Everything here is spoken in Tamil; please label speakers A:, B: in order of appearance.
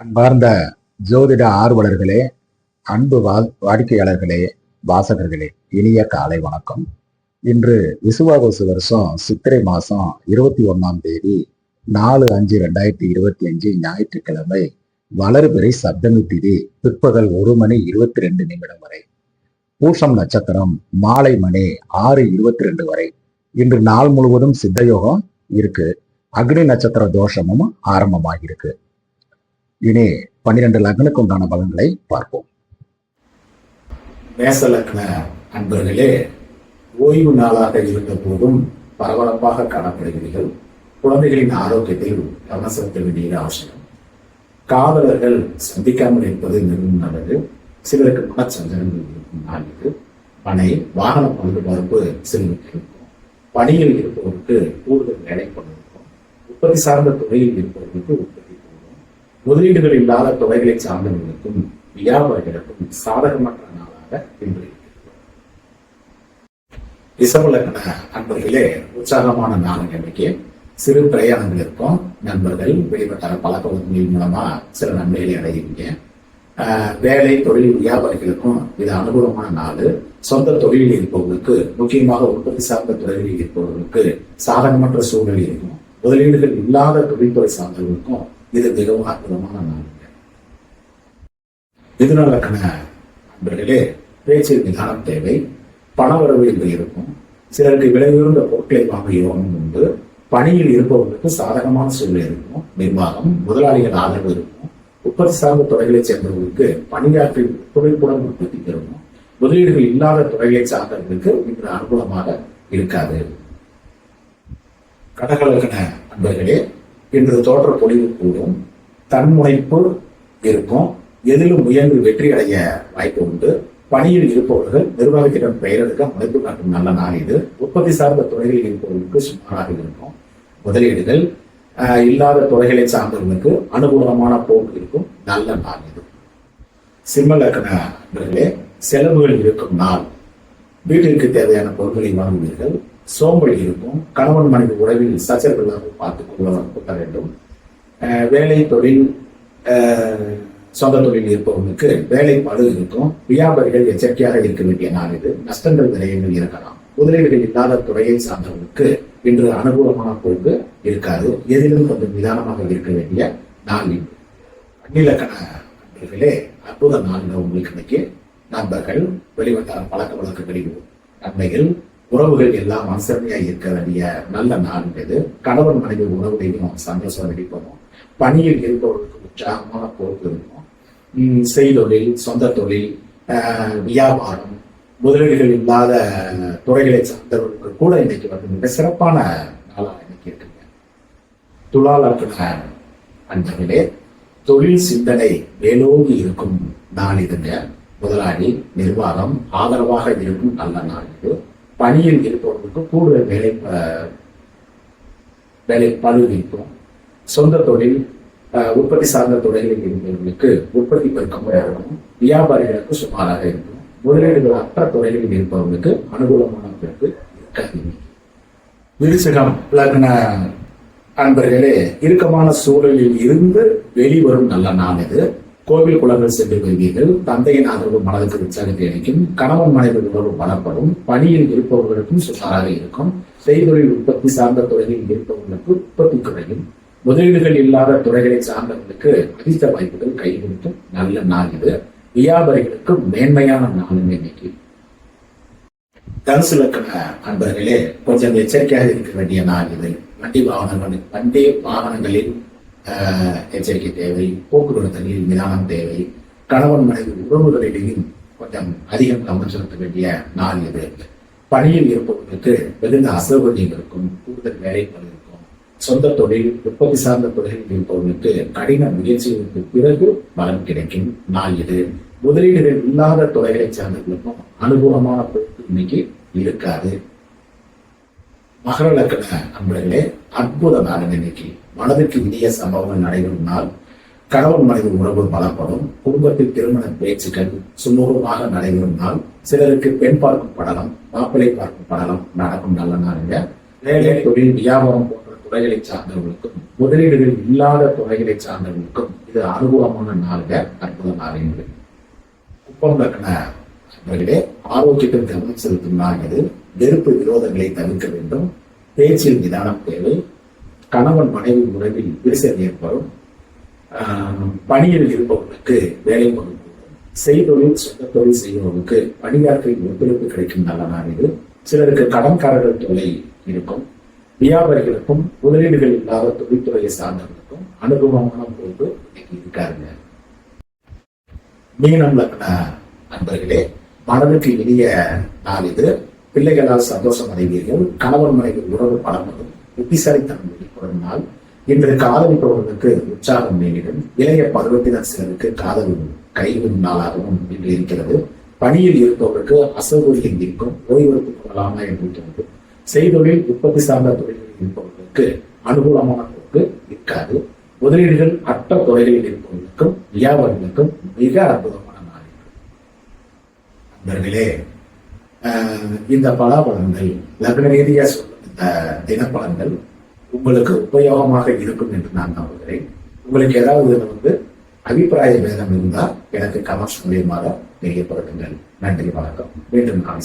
A: அன்பார்ந்த ஜோதிட ஆர்வலர்களே, அன்பு வாடிக்கையாளர்களே, வாசகர்களே, இனிய காலை வணக்கம். இன்று விசுவாவசு வருஷம் சித்திரை மாசம் 21ஆம் தேதி 4/5/2025 ஞாயிற்றுக்கிழமை வளர்பிறை சப்தமி திதி பிற்பகல் 1:22 வரை, பூசம் நட்சத்திரம் மாலை மணி 6:22 வரை. இன்று நாள் முழுவதும் சித்தயோகம் இருக்கு. அக்னி நட்சத்திர தோஷமும் ஆரம்பமாகிருக்கு. இனி 12 லக்னுக்கு உண்டான பலன்களை பார்ப்போம்.
B: மேச லக்ன அன்பர்களே, ஓய்வு நாளாக இருந்த போதும் பரபரப்பாக காணப்படுகிறீர்கள். குழந்தைகளின் ஆரோக்கியத்தில் கவனம் செலுத்த வேண்டியது அவசியம். காதலர்கள் சந்திக்காமல் இருப்பது மிகவும் நல்லது. சிலருக்கு மனச்சஞ்சலங்கள் இருக்கும் நாள் இது. பணி வாகன பழுதுபார்ப்பு சிலருக்கு இருக்கும். பணியில் இருப்பவருக்கு கூடுதல் வேலை பண்ணிருக்கும். உற்பத்தி சார்ந்த துறையில் இருப்பவர்களுக்கு உற்பத்தி முதலீடுகள் இல்லாத தொகைகளை சார்ந்தவர்களுக்கும் வியாபாரிகளுக்கும் சாதகமற்ற நாளாக இன்று ரிஷபலக்ன அன்பர்களே, உற்சாகமான நாள் இன்னைக்கு. சிறு பிரயாணங்கள் இருக்கும். நண்பர்கள் வெளிப்பட்ட பழக்க வழக்கங்கள் மூலமா சில நன்மைகளை அடைவீங்க. வேலை தொழில் வியாபாரிகளுக்கும் இது அனுகூலமான நாள். சொந்த தொழிலில் இருப்பவர்களுக்கு, முக்கியமாக உற்பத்தி சார்ந்த துறைகளில் இருப்பவர்களுக்கு சாதகமற்ற சூழல் இருக்கும். முதலீடுகள் இல்லாத தொழில்துறை சார்ந்தவர்களுக்கும் இது மிகவும் அற்புதமான நாள். மிதுன லக்ன நண்பர்களே, பேச்சில் நிதானம் தேவை. பணவரவு என்று இருக்கும். சிலருக்கு விலை உயர்ந்த பொருட்களை வாங்க யோகம் உண்டு. பணியில் இருப்பவர்களுக்கு சாதகமான சூழ்நிலை இருக்கும். நிர்வாகம், முதலாளிகள் ஆதரவு இருக்கும். உற்பத்தி சார்ந்த துறைகளை சேர்ந்தவர்களுக்கு பணியாற்றில் தொழில்புடன் உற்பத்தி பெறும். முதலீடுகள் இல்லாத துறைகளை சார்ந்தவர்களுக்கு இன்று அனுகூலமாக இருக்காது. கடகலக்கண நண்பர்களே, இன்று தோற்ற பொழிவு கூடும். தன்முனைப்பு இருக்கும். எதிலும் முயன்று வெற்றி அடைய வாய்ப்பு உண்டு. பணியில் இருப்பவர்கள் நிர்வாகத்திடம் பெயரெடுக்க முனைப்பு காட்டும் நல்ல நாள் இது. உற்பத்தி சார்ந்த துறைகளில் இருப்பவர்களுக்கு சுமாராக இருக்கும். முதலீடுகள் இல்லாத துறைகளை சார்ந்தவர்களுக்கு அனுகூலமான போக்கு இருக்கும் நல்ல நாள் இது. சிம்ம லக்ன நண்பர்களே, செலவுகள் இருக்கும் நாள். வீட்டிற்கு தேவையான பொருட்களை வாங்குவீர்கள். சோம்பல் இருக்கும். கணவன் மனைவி உறவில் சச்சரவுகளாக பார்த்துக் கொள்ள வேண்டும். வேலை தொழில் சொந்த தொழில் இருப்பவர்களுக்கு வேலை பளு இருக்கும். வியாபாரிகள் எச்சரிக்கையாக இருக்க வேண்டிய நாள் இது. நஷ்டங்கள் விரயங்கள் இருக்கலாம். முதலீடுகள் இல்லாத துறையை சார்ந்தவர்களுக்கு இன்று அனுகூலமான போக்கு இருக்காது. எதிலும் கொஞ்சம் நிதானமாக இருக்க வேண்டிய நாள் இது. அந்நிலக்கண நண்பர்களே, அற்புத நாளில் உங்களுக்கு இன்னைக்கு நண்பர்கள் வெளிவட்டார பழக்க வழக்கங்களில் நன்மைகள், உறவுகள் எல்லாம் அனுசரணையாக இருக்க வேண்டிய நல்ல நாள் இது. கணவன் மனைவி உறவுகளையும் சந்தோஷம் வெடிப்போம். பணியில் இருப்பவர்களுக்கு உற்சாகமான போக்கு இருக்கும். செய்தொழில், சொந்த தொழில், வியாபாரம், முதலீடுகள் இல்லாத துறைகளை சார்ந்தவர்களுக்கு கூட இன்னைக்கு வந்து மிக சிறப்பான நாளாக இன்னைக்கு இருக்குங்க. துலா லக்ன அன்பர்களே, தொழில் சிந்தனை மேலோங்கி இருக்கும் நாள் இதுங்க. முதலாளி, நிர்வாகம் ஆதரவாக இருக்கும் நல்ல நாள் இது. பணியில் இருப்பவர்களுக்கு கூடுதல் வேலை பளு இருக்கும். சொந்த தொழில், உற்பத்தி சார்ந்த துறைகளில் இருப்பவர்களுக்கு உற்பத்தி பெருக்கமாக இருக்கும். வியாபாரிகளுக்கு சுமாராக இருக்கும். முதலீடுகள் அற்ற துறைகளில் இருப்பவர்களுக்கு அனுகூலமான பிறகு இருக்காது. விருச்சிகம் லக்ன அன்பர்களே, இறுக்கமான சூழலில் இருந்து வெளிவரும் நல்ல நாள் இது. கோவில் குளங்கள் சென்று வருவீர்கள். தந்தையின் ஆதரவு மனதுக்கு உற்சாகத்தை அளிக்கும். கணவன் மனைவி உறவு பலப்படும். பணியில் இருப்பவர்களுக்கும் சுமாராக இருக்கும். செய்தொழில் உற்பத்தி சார்ந்த துறைகளில் இருப்பவர்களுக்கு உற்பத்தி குறையும். முதலீடுகள் இல்லாத துறைகளை சார்ந்தவர்களுக்கு அதிர்ஷ்ட வாய்ப்புகள் கை கொடுக்கும் நல்ல நாள் இது. வியாபாரிகளுக்கு மேன்மையான நாள் இன்னைக்கு. தனுசு லக்ன அன்பர்களே, கொஞ்சம் எச்சரிக்கையாக இருக்க வேண்டிய நாள் இது. வண்டி வாகனங்களில் எச்சரிக்கை தேவை. போக்குவரத்துகளில் நிதானம் தேவை. கணவன் மனைவி உறவுகளிடையும் கொஞ்சம் அதிகம் கவனம் செலுத்த வேண்டிய நாள் இது. பணியில் இருப்பவர்களுக்கு மிகுந்த அசௌகரியம் இருக்கும். கூடுதல் வேலை இருக்கும். சொந்த தொழில், உற்பத்தி சார்ந்த தொழிலில் இருப்பவர்களுக்கு கடின முயற்சிகளுக்கு பிறகு பலன் கிடைக்கும் நாள் இது. முதலீடுகள் இல்லாத துறைகளை சார்ந்தவர்களுக்கும் அனுகூலமான போக்கு இன்னைக்கு இருக்காது. மகர லக்ன அன்பர்களே, அற்புத நாள் இன்னைக்கு. மனதிற்கு இனிய சம்பவங்கள் நடைபெறும் நாள். கணவன் மனைவி உறவு பலப்படும். குடும்பத்தில் திருமண பேச்சுக்கள் சுமூகமாக நடைபெறும் நாள். சிலருக்கு பெண் பார்க்கும் படலம், மாப்பிள்ளை பார்க்கும் படலம் நடக்கும் நல்ல நாளுங்க. வேலை தொழில் வியாபாரம் போன்ற துறைகளை சார்ந்தவர்களுக்கும் முதலீடுகள் இல்லாத துறைகளை சார்ந்தவர்களுக்கும் இது அனுகூலமான நாளுங்க, அற்புத நாள் என்று. கும்பம் லக்ன நண்பர்களே, ஆரோக்கியத்தில் கவனம் செலுத்தும் நாள் இது. வெறுப்பு விரோதங்களை தவிர்க்க வேண்டும். பேச்சில் நிதானம் தேவை. கணவன் மனைவி உறவில் விரிசல் ஏற்படும். பணியில் இருப்பவர்களுக்கு வேலை கொடுக்கும். செய்தொழில் சொந்த தொழில் செய்பவர்களுக்கு பணியாட்களின் ஒத்துழைப்பு கிடைக்கும் நல்ல நாள் இது. சிலருக்கு கடன்காரர்கள் தொல்லை இருக்கும். வியாபாரிகளுக்கும் முதலீடுகள் இல்லாத தொழில்துறையை சார்ந்தவர்களுக்கும் அனுபவமான பொறுப்பு இன்னைக்கு இருக்காருங்க. மீனம் லக்ன நண்பர்களே, மனதுக்கு இனிய நாள் இது. பிள்ளைகளால் சந்தோஷம் அடைவீர்கள். கணவன் மனைவி உறவு பலப்படும். புத்திசாலித்தனம் வெளிப்படும் நாள். இன்று காதலிப்பவர்களுக்கு உற்சாகம் மேலிடும். இளைய பருவத்தினர் சிலருக்கு காதல் கைவிடும் நாளாகவும் இன்று இருக்கிறது. பணியில் இருப்பவர்களுக்கு அசௌகரியம் இருக்கும். ஓய்வெடுத்துக் கொள்ளலாமா என்று தோன்றும். செய்தொழில் உற்பத்தி சார்ந்த தொழில்களில் இருப்பவர்களுக்கு அனுகூலமான போக்கு இருக்காது. முதலீடுகள் அற்ற துறைகளில் இருப்பவர்களுக்கும் வியாபாரிகளுக்கும் மிக அற்புதமான நாள். நண்பர்களே, இந்த பலாபலன்கள் லக்ன ரீதியா சொல்லும் இந்த தினப்பலன்கள் உங்களுக்கு உபயோகமாக இருக்கும் என்று நான் நம்புகிறேன். உங்களுக்கு ஏதாவது அபிப்பிராய பேதம் இருந்தால் எனக்கு கமெண்ட்ஸ் மூலியமாக தெரியப்படுத்துங்கள். நன்றி, வணக்கம். மீண்டும் காணி.